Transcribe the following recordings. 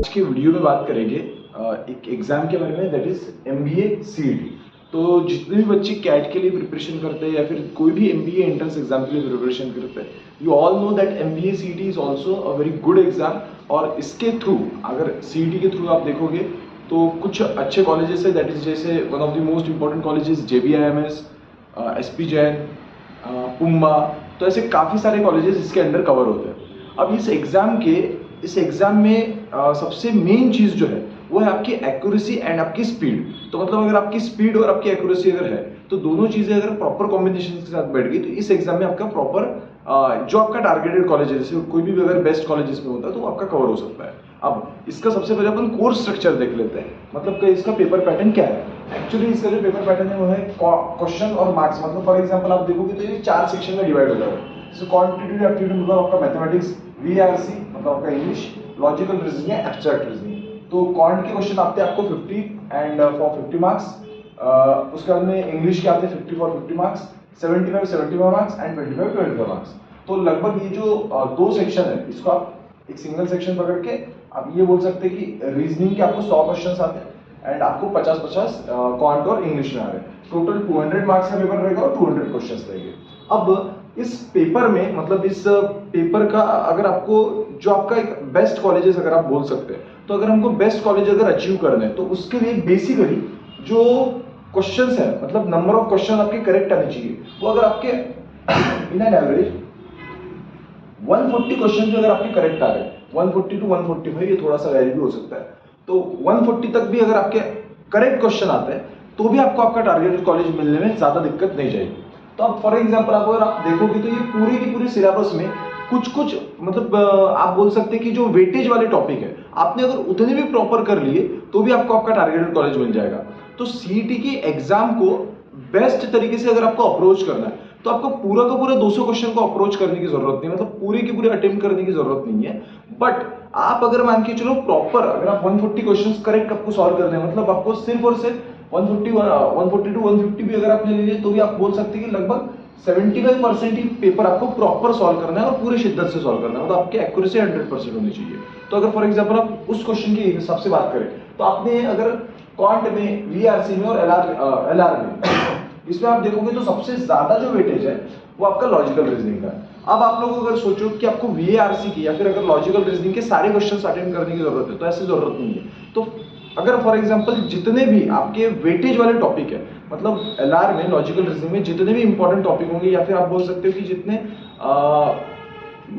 आज के वीडियो में बात करेंगे एक एग्जाम के बारे में, दैट इज एमबीए सीईटी। तो जितने भी बच्चे कैट के लिए प्रिपरेशन करते हैं या फिर कोई भी एमबीए एंट्रेंस एग्जाम के लिए प्रिपरेशन करते हैं, you all know that MBA CET is also a very good exam. और इसके थ्रू अगर सीईटी के थ्रू आप देखोगे तो कुछ अच्छे कॉलेजेस है, दैट इज जैसे one of the most important colleges JBIMS, SP Jain, पुम्बा। तो ऐसे काफ़ी सारे कॉलेजेस इसके अंडर कवर होते हैं। अब इस एग्जाम में सबसे मेन चीज़ जो है वो है आपकी एक्यूरेसी एंड आपकी स्पीड। तो मतलब अगर आपकी स्पीड और आपकी एक्यूरेसी अगर है तो दोनों चीज़ें अगर प्रॉपर कॉम्बिनेशन के साथ बैठ गई तो इस एग्जाम में आपका प्रॉपर जो आपका टारगेटेड कॉलेज है, जैसे कोई भी अगर बेस्ट कॉलेजेस में होता है तो वो आपका कवर हो सकता है। अब इसका सबसे पहले अपन कोर्स स्ट्रक्चर देख लेते हैं, मतलब कि इसका पेपर पैटर्न क्या है। एक्चुअली इसका जो पेपर पैटर्न है वो है क्वेश्चन और मार्क्स। मतलब फॉर एग्जांपल आप देखोगे तो ये 4 सेक्शन में डिवाइड हो जाएगा। जैसे क्वांटिटेटिव एप्टीट्यूड मतलब आपका मैथमेटिक्स, वीआरसी मतलब आपका इंग्लिश, लॉजिकल रीजनिंग या एब्स्ट्रैक्ट रीजनिंग। तो क्वांट के क्वेश्चन आते हैं आपको 50 एंड फॉर 50 मार्क्स। उसके बाद में इंग्लिश के आते हैं 50 for 50 marks, 75 marks and 25 marks. तो लगभग ये जो दो सेक्शन है इसको आप एक सिंगल सेक्शन पकड़ के आप ये बोल सकते हैं कि रीजनिंग के आपको 100 क्वेश्चन आते हैं एंड आपको 50-50 क्वांट और इंग्लिश में आ रहे हैं। टोटल 200 मार्क्स का पेपर रहेगा और 200 क्वेश्चंस रहेंगे। अब इस पेपर में मतलब इस पेपर का अगर आपको जो आपका एक बेस्ट कॉलेजेस अगर आप बोल सकते हैं, तो अगर हमको बेस्ट कॉलेज अगर अचीव करने हैं तो उसके लिए बेसिकली जो क्वेश्चंस है मतलब नंबर ऑफ क्वेश्चन आपके करेक्ट आने चाहिए। वो अगर आपके इन एन एवरेज 140 क्वेश्चन भी अगर आपके करेक्ट आ रहे हैं, 140 टू 145, ये थोड़ा सा वैरी भी हो सकता है, तो 140 तक भी अगर आपके करेक्ट क्वेश्चन आते हैं तो भी आपको आपका टारगेटेड कॉलेज मिलने में ज्यादा दिक्कत नहीं जाएगी। तो अब फॉर एग्जांपल अगर आप देखोगे तो ये पूरी की पूरी सिलेबस में कुछ कुछ मतलब आप बोल सकते हैं कि जो वेटेज वाले टॉपिक है आपने अगर उतने भी प्रॉपर कर लिए तो भी आपको आपका टारगेटेड कॉलेज मिल जाएगा। तो सीईटी की एग्जाम को बेस्ट तरीके से अगर आपको अप्रोच करना है तो आपको पूरा का पूरा 200 क्वेश्चन को अप्रोच करने की जरूरत नहीं, मतलब पूरे के पूरे अटेम्प्ट करने की जरूरत नहीं है। बट आप अगर मान के चलो प्रॉपर अगर आप 140 क्वेश्चंस करेक्ट आपको सॉल्व करने हैं, मतलब आपको सिर्फ और सिर्फ 140 टू 150 भी अगर आप ले लीजिए तो भी आप बोल सकते हैं कि लगभग 75% ही पेपर आपको प्रॉपर सॉल्व करना है और पूरे शिद्दत से सॉल्व करना है, मतलब आपकी एक्यूरेसी 100% होनी चाहिए। तो अगर फॉर एग्जांपल आप उस क्वेश्चन के हिसाब से बात करें तो आपने अगर क्वांट में, वीआरसी में और एलआर में इसमें आप देखोगे तो सबसे ज्यादा जो वेटेज है वो आपका लॉजिकल रीजनिंग का है। अब आप लोग अगर सोचो कि आपको वीआरसी की या फिर अगर लॉजिकल रीजनिंग के सारे क्वेश्चंस अटेम्प्ट करने की जरूरत है, तो ऐसी जरूरत नहीं है। तो अगर फॉर एग्जांपल जितने भी आपके वेटेज वाले टॉपिक है, मतलब एलआर में, लॉजिकल रीजनिंग में जितने भी इंपॉर्टेंट टॉपिक होंगे या फिर आप बोल सकते हो कि जितने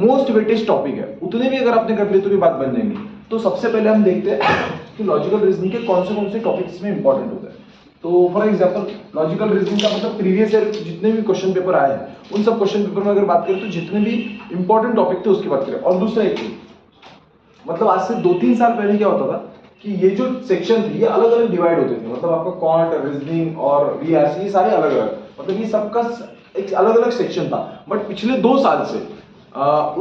मोस्ट वेटेज टॉपिक है उतने भी अगर आपने कर लिए तो भी बात बन जाएंगी। तो सबसे पहले हम देखते हैं कि लॉजिकल रीजनिंग के कौन से टॉपिक्स में इंपॉर्टेंट होते हैं। तो फॉर एग्जांपल लॉजिकल रीजनिंग का मतलब प्रीवियस ईयर जितने भी क्वेश्चन पेपर आए हैं उन सब क्वेश्चन पेपर में अगर बात करें तो जितने भी इंपॉर्टेंट टॉपिक थे उसकी बात करें। और दूसरा एक मतलब आज से 2-3 साल पहले क्या होता था कि ये जो सेक्शन थे ये अलग अलग डिवाइड होते थे, मतलब आपका क्वांट, रीजनिंग और वीआरसी ये सारे अलग अलग, मतलब ये सबका एक अलग अलग सेक्शन था। बट पिछले 2 साल से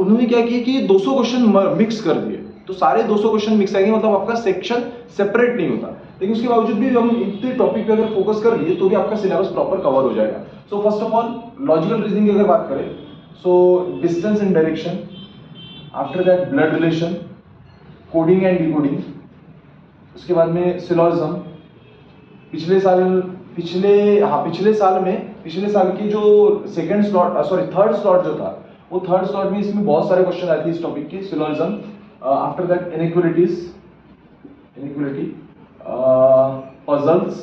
उन्होंने क्या किया कि 200 क्वेश्चन मिक्स कर दिए, तो सारे 200 क्वेश्चन मिक्स आएंगे, मतलब आपका सेक्शन सेपरेट नहीं होता। लेकिन उसके बावजूद भी हम इतने टॉपिक पे अगर फोकस कर लिए तो भी आपका सिलेबस प्रॉपर कवर हो जाएगा। So first of all logical reasoning की अगर बात करें so distance and direction, after that blood relation, coding and decoding, उसके बाद में सिलोजिज्म। पिछले साल की जो थर्ड स्लॉट जो था वो थर्ड स्लॉट में इसमें बहुत सारे क्वेश्चन आए थे इस टॉपिक के, syllogism. After that inequality, puzzles,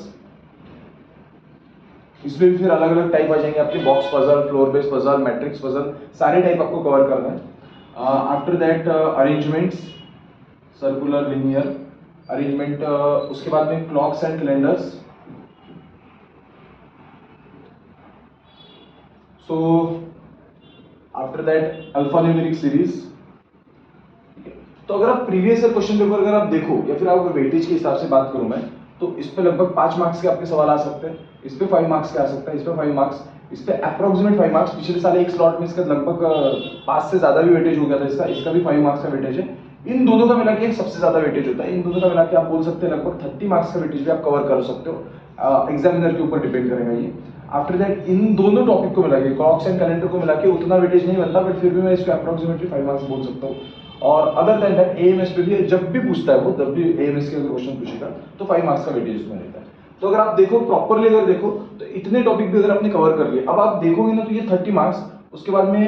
इसमें भी फिर अलग अलग टाइप आ जाएंगे आपके, box puzzle, floor based puzzle, matrix puzzle, सारे टाइप आपको कवर करना है। After that arrangements, circular, linear arrangement, उसके बाद में clocks and calendars. So after that alpha numeric series. तो अगर आप प्रीवियस ईयर क्वेश्चन पेपर अगर आप देखो या फिर आप वेटेज के हिसाब से बात करूं मैं, तो इस पे लगभग 5 मार्क्स के आपके सवाल आ सकते हैं, इस पे 5 मार्क्स के आ सकता है, इस पे 5 मार्क्स, इस पे अप्रोक्सीमेट 5 मार्क्स। पिछले साल एक स्लॉट में इसका लगभग 5 से ज्यादा भी वेटेज हो गया था, इसका भी 5 मार्क्स का वेटेज है। इन दोनों का मिला के सबसे ज्यादा वेटेज होता है, इन दोनों का मिला के आप बोल सकते हैं लगभग 30 मार्क्स का वेटेज भी आप कवर कर सकते हो। एग्जामिनर के ऊपर डिपेंड करेगा ये। आफ्टर दैट इन दोनों टॉपिक को मिला के, क्लॉक्स एंड कैलेंडर को मिला के उतना वेटेज नहीं बनता, बट फिर भी मैं इसको अप्रोक्सीमेटली 5 मार्क्स बोल सकता हूँ। और अदर देन दैट एएमएस पे भी जब भी पूछता है वो, जब भी एएमएस के अगर क्वेश्चन पूछेगा तो 5 मार्क्स का वेटेज उसमें रहता है। तो अगर आप देखो प्रॉपरली, अगर देखो तो इतने टॉपिक भी अगर आपने कवर कर लिए, अब आप देखोगे ना तो ये 30 मार्क्स, उसके बाद में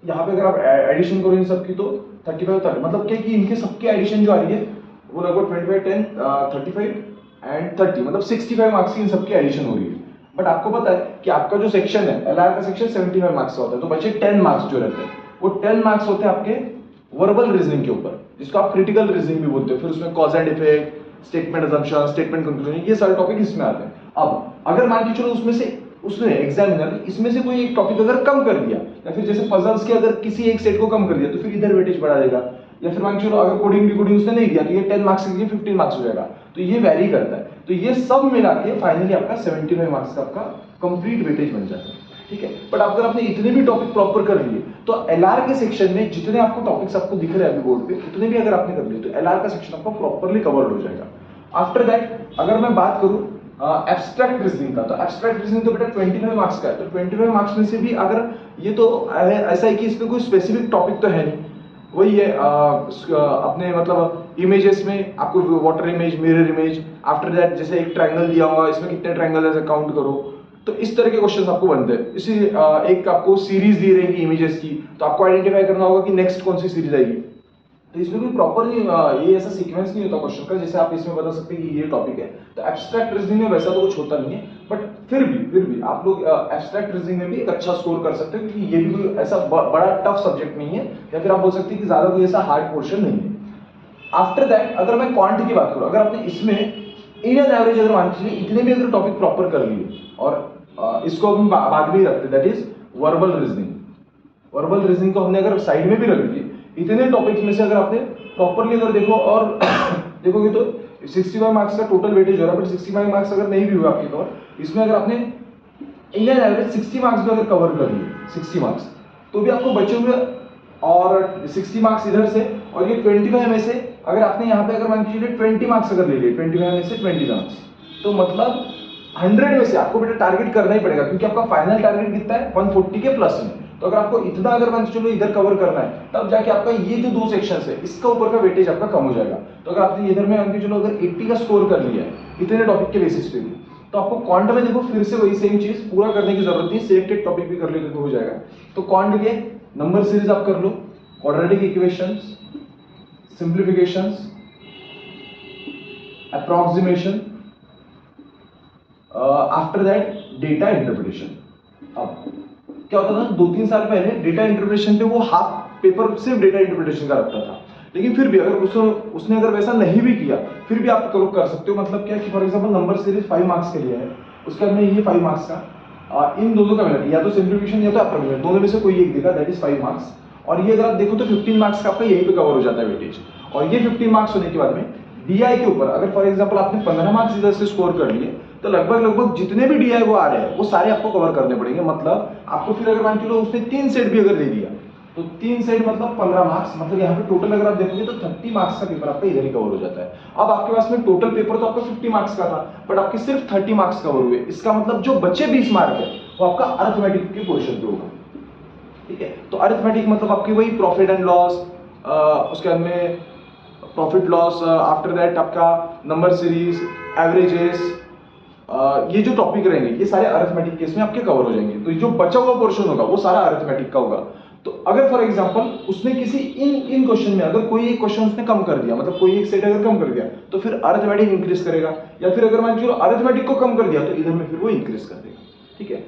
यहाँ पे अगर आप एडिशन करो इन सब की तो 35 30, मतलब क्या कि इनके सबके एडिशन जो आ रही है वो लगभग 25 10 35 एंड 30, मतलब 65 मार्क्स की इन सबकी एडिशन हो रही है। बट आपको पता है कि आपका जो सेक्शन है एलआर का सेक्शन 75 मार्क्स का होता है, तो बचे 10 मार्क्स जो रहते हैं वो 10 मार्क्स होते हैं आपके वर्बल रीजनिंग के ऊपर, जिसको आप क्रिटिकल रीजनिंग भी बोलते हो। फिर उसमें cause and effect, statement assumption, statement conclusion, ये सारे टॉपिक इसमें आते हैं। अब अगर मान के चलो उसमें से उसने एग्जामिनर इसमें से कोई एक टॉपिक अगर कम कर दिया, या फिर जैसे पजल्स के अगर किसी एक सेट को कम कर दिया तो फिर इधर वेटेज बढ़ा देगा, या फिर मान के चलो अगर कोडिंग डिकोडिंग उसने नहीं दिया तो ये 10 मार्क्स की 15 मार्क्स हो जाएगा। तो ये वैरी करता है। तो ये सब मिला के फाइनली आपका 75 मार्क्स का आपका कंप्लीट वेटेज बन जाता है, ठीक है। बट अगर आपने इतने भी टॉपिक प्रॉपर कर लिए तो एलआर के सेक्शन में जितने आपको टॉपिक्स आपको दिख रहे हैं अभी बोर्ड पे, उतने भी अगर आपने कर लिए तो एलआर का सेक्शन आपका प्रॉपरली कवर्ड हो जाएगा। आफ्टर दैट अगर मैं बात करूं एब्स्ट्रैक्ट रीजनिंग का, तो एब्स्ट्रैक्ट रीजनिंग तो बेटा 25 मार्क्स का है। तो 25 मार्क्स में से भी अगर ये तो ऐसा है कि इसमें कोई स्पेसिफिक टॉपिक तो है नहीं, वही है अपने मतलब इमेजेस में आपको water image, mirror image, after that जैसे एक ट्रायंगल दिया होगा, इसमें कितने ट्रायंगल है काउंट करो, तो इस तरह के क्वेश्चंस आपको बनते हैं। इसी एक आपको सीरीज दी रहेगी इमेजेस की, तो आपको आइडेंटिफाई करना होगा कि नेक्स्ट कौन सी सीरीज आएगी। तो इसमें कोई प्रॉपर नहीं ये ऐसा सीक्वेंस नहीं होता क्वेश्चन का जैसे आप इसमें बता सकते हैं कि ये टॉपिक है। तो एब्स्ट्रैक्ट रीजनिंग में वैसा तो कुछ होता नहीं है, बट फिर भी आप लोग एब्स्ट्रैक्ट रीजनिंग में भी एक अच्छा स्कोर कर सकते हो, क्योंकि ये भी कोई ऐसा बड़ा टफ सब्जेक्ट नहीं है, या फिर आप बोल सकते हैं कि ज्यादा कोई ऐसा हार्ड पोर्शन नहीं है। आफ्टर दैट अगर मैं क्वांट की बात करूं, अगर आपने इसमें इन एन एवरेज अगर मान लीजिए इतने भी अगर टॉपिक प्रॉपर कर लिए, और इसको हम बाद में ही रखते, that is verbal reasoning. Verbal reasoning को हमने अगर साइड में भी रख दिए, इतने टॉपिक्स में से अगर आपने प्रॉपरली अगर देखो और देखोगे तो 65 मार्क्स का टोटल वेटेज हो रहा है, बट 65 मार्क्स अगर नहीं भी हुआ आपके कवर, इसमें अगर आपने इन एन एवरेज 60 मार्क्स भी अगर कवर कर लिए, 60 मार्क्स, तो भी आपको बचे हुए और 60 मार्क्स इधर से, और ये 25 में से अगर आपने यहाँ पे अगर मान के चलिए 20 मार्क्स अगर ले लिए, 25 में से 20 मार्क्स, तो मतलब 100 में से आपको बेटा टारगेट करना ही पड़ेगा, क्योंकि आपका फाइनल टारगेट कितना है 140 के प्लस में। तो अगर आपको इतना अगर मान के चलो इधर कवर करना है, तब जाके आपका ये जो दो सेक्शंस है इसका ऊपर का वेटेज आपका कम हो जाएगा। तो अगर आपने इधर में मान के चलो अगर 80 का स्कोर कर लिया है इतने टॉपिक के बेसिस पे भी, तो आपको क्वांट में देखो फिर से वही सेम चीज पूरा करने की जरूरत नहीं, सिलेक्टेड टॉपिक भी कर लेते तो हो जाएगा। तो क्वांट के नंबर सीरीज आप कर लो, quadratic equations, simplifications, approximation, after that data interpretation. अब क्या होता था 2-3 साल पहले डेटा इंटरप्रिटेशन पे वो हाफ पेपर सिर्फ डेटा इंटरप्रिटेशन का रखता था, लेकिन फिर भी अगर उसने अगर वैसा नहीं भी किया फिर भी आप कर सकते हो। मतलब क्या कि for example number series 5 marks के लिए है, उसके बाद में ये 5 मार्क्स का इन दोनों का मिला, या तो सिंप्लीफिकेशन या तो अप्रॉक्सीमेशन, दोनों में से कोई एक देगा, दैट इज 5 मार्क्स। और ये अगर आप देखो तो 15 मार्क्स का आपका यहीं पे कवर हो जाता है वेटेज। और ये 15 मार्क्स होने के बाद में डीआई के ऊपर अगर फॉर एग्जांपल आपने 15 मार्क्स इधर से स्कोर कर लिए, तो लगभग जितने भी डीआई वो आ रहे हैं वो सारे आपको कवर करने पड़ेंगे। मतलब आपको फिर अगर मान के चलो उसने 3 सेट भी अगर दे दिया, तो 3 सेट मतलब 15 मार्क्स, मतलब यहाँ पे टोटल अगर आप देखोगे तो 30 मार्क्स का पेपर आपका इधर ही कवर हो जाता है। अब आपके पास में टोटल पेपर तो आपका 50 मार्क्स का था, बट आपके सिर्फ 30 मार्क्स कवर हुए। इसका मतलब जो बचे 20 मार्क है वो आपका अरिथमेटिक के पोर्शन पे होगा, ठीक है। तो अरिथमेटिक मतलब आपकी वही प्रॉफिट एंड लॉस, उसके बाद में प्रॉफिट लॉस, आफ्टर दैट आपका नंबर सीरीज, एवरेजेस, ये जो टॉपिक रहेंगे ये सारे अरिथमेटिक केस में आपके कवर हो जाएंगे। तो जो बचा हुआ पोर्शन होगा वो सारा अरिथमेटिक का होगा। तो अगर फॉर एग्जांपल उसने किसी इन क्वेश्चन में अगर कोई एक क्वेश्चन उसने कम कर दिया, मतलब कोई एक सेट अगर कम कर दिया, तो फिर अरिथमेटिक इंक्रीज करेगा, या फिर अगर मान लो अरिथमेटिक को कम कर दिया तो इधर में फिर वो इंक्रीज कर देगा, ठीक है।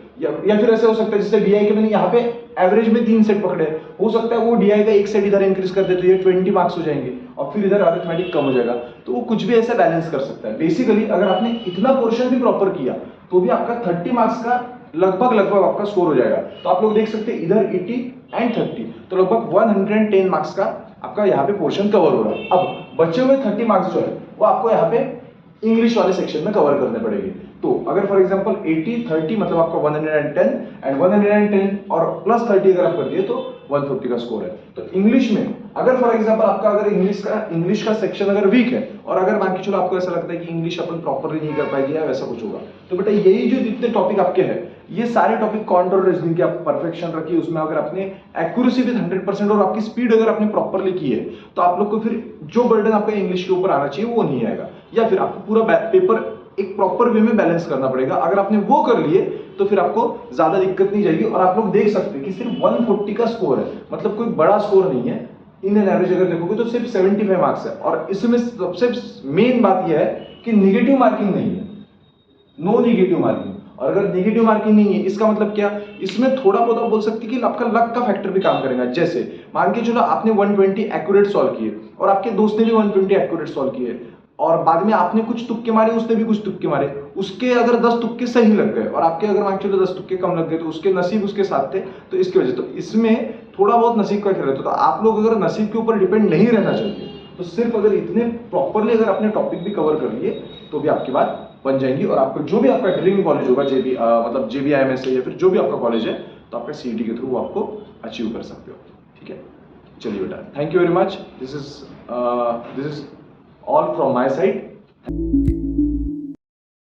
या फिर ऐसे हो सकता है जैसे डीआई के मैंने यहाँ पे एवरेज में 3 सेट पकड़े, हो सकता है वो डीआई का एक सेट इधर इंक्रीज कर दे तो ये 20 मार्क्स हो जाएंगे, और फिर इधर अरिथमेटिक कम हो जाएगा। तो वो कुछ भी ऐसा बैलेंस कर सकता है। बेसिकली अगर आपने इतना पोर्शन भी प्रॉपर किया तो भी आपका 30 मार्क्स का लगभग आपका स्कोर हो जाएगा। तो आप लोग देख सकते हैं इधर 80 एंड 30, तो लगभग 110 मार्क्स का आपका यहाँ पे पोर्शन कवर हो रहा है। अब बचे हुए 30 मार्क्स जो है वो आपको यहाँ पे इंग्लिश वाले सेक्शन में कवर करने पड़ेंगे। तो अगर फॉर एग्जांपल 80 30 मतलब आपका 110 एंड 110 और प्लस 30 अगर आप कर दिए तो 150 का स्कोर है। तो इंग्लिश में अगर फॉर एग्जांपल आपका अगर इंग्लिश का सेक्शन अगर वीक है, और अगर मान के चलो आपको ऐसा लगता है कि इंग्लिश अपन प्रॉपरली नहीं कर पाएगी या वैसा कुछ होगा, तो बेटा यही जो जितने टॉपिक आपके हैं ये सारे टॉपिक क्वांट और रीजनिंग की आप परफेक्शन रखिए, उसमें अगर आपने एक्यूरेसी विद 100% और आपकी स्पीड अगर आपने प्रॉपरली की है तो आप लोग को फिर जो बर्डन आपका इंग्लिश के ऊपर आना चाहिए वो नहीं आएगा, या फिर आपको पूरा पेपर एक प्रॉपर वे में बैलेंस करना पड़ेगा। अगर आपने वो कर लिए तो फिर आपको ज्यादा दिक्कत नहीं जाएगी। और आप लोग देख सकते हैं कि सिर्फ 140 का स्कोर है, मतलब कोई बड़ा स्कोर नहीं है। इन एन एवरेज अगर देखोगे तो सिर्फ 75 मार्क्स है। और इसमें सबसे मेन बात यह है कि निगेटिव मार्किंग नहीं है, नो निगेटिव मार्किंग। और अगर निगेटिव मार्किंग नहीं है इसका मतलब क्या, इसमें थोड़ा बहुत आप बोल सकते हैं कि आपका लक का फैक्टर भी काम करेगा। जैसे मान के चलो आपने 120 एक्यूरेट सॉल्व किए और आपके दोस्त ने भी 120 एक्यूरेट सॉल्व किए, और बाद में आपने कुछ तुक्के मारे, उसने भी कुछ तुक्के मारे, उसके अगर 10 तुक्के सही लग गए और आपके अगर मान के चलो 10 तुक्के कम लग गए, तो उसके नसीब उसके साथ थे, तो इसकी वजह। तो इसमें थोड़ा बहुत नसीब का खेल रहता है। तो आप लोग अगर नसीब के ऊपर डिपेंड नहीं रहना चाहिए, तो सिर्फ अगर इतने प्रॉपरली अगर आपने टॉपिक भी कवर कर लिए तो भी आपकी बात बन जाएंगी। और आपको जो भी आपका ड्रीम कॉलेज होगा, जेबी मतलब JBIMS है या फिर जो भी आपका कॉलेज है, तो आपका CET के थ्रू आपको अचीव कर सकते हो। ठीक है, चलिए बेटा, thank you very much. This is all from my side.